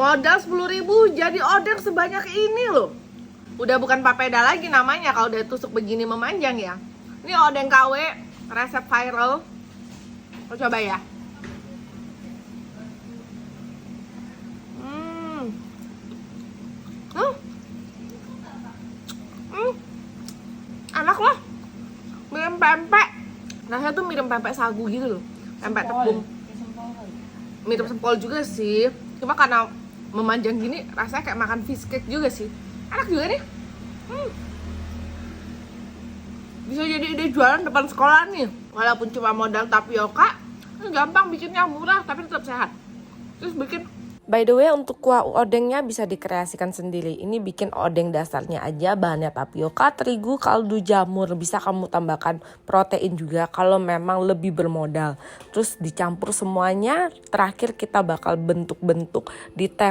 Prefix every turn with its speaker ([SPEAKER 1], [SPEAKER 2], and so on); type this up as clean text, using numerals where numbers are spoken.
[SPEAKER 1] Modal 10.000 jadi odeng sebanyak ini loh. Udah bukan papeda lagi namanya kalau udah tusuk begini memanjang ya. Ini odeng KW resep viral. Aku coba ya. Enak loh. Mirip pempek. Rasanya tuh mirip pempek sagu gitu loh. Pempek tepung. Mirip sempol juga sih. Cuma karena memanjang gini rasanya kayak makan fish cake juga sih. Enak juga nih. Bisa jadi ide jualan depan sekolah nih. Walaupun cuma modal tapioka, gampang bikinnya, murah tapi tetap sehat. Terus bikin.
[SPEAKER 2] By the way, untuk kuah odengnya bisa dikreasikan sendiri. Ini bikin odeng dasarnya aja, bahannya tapioka, terigu, kaldu jamur. Bisa kamu tambahkan protein juga kalau memang lebih bermodal. Terus dicampur semuanya, terakhir kita bakal bentuk-bentuk di teflon.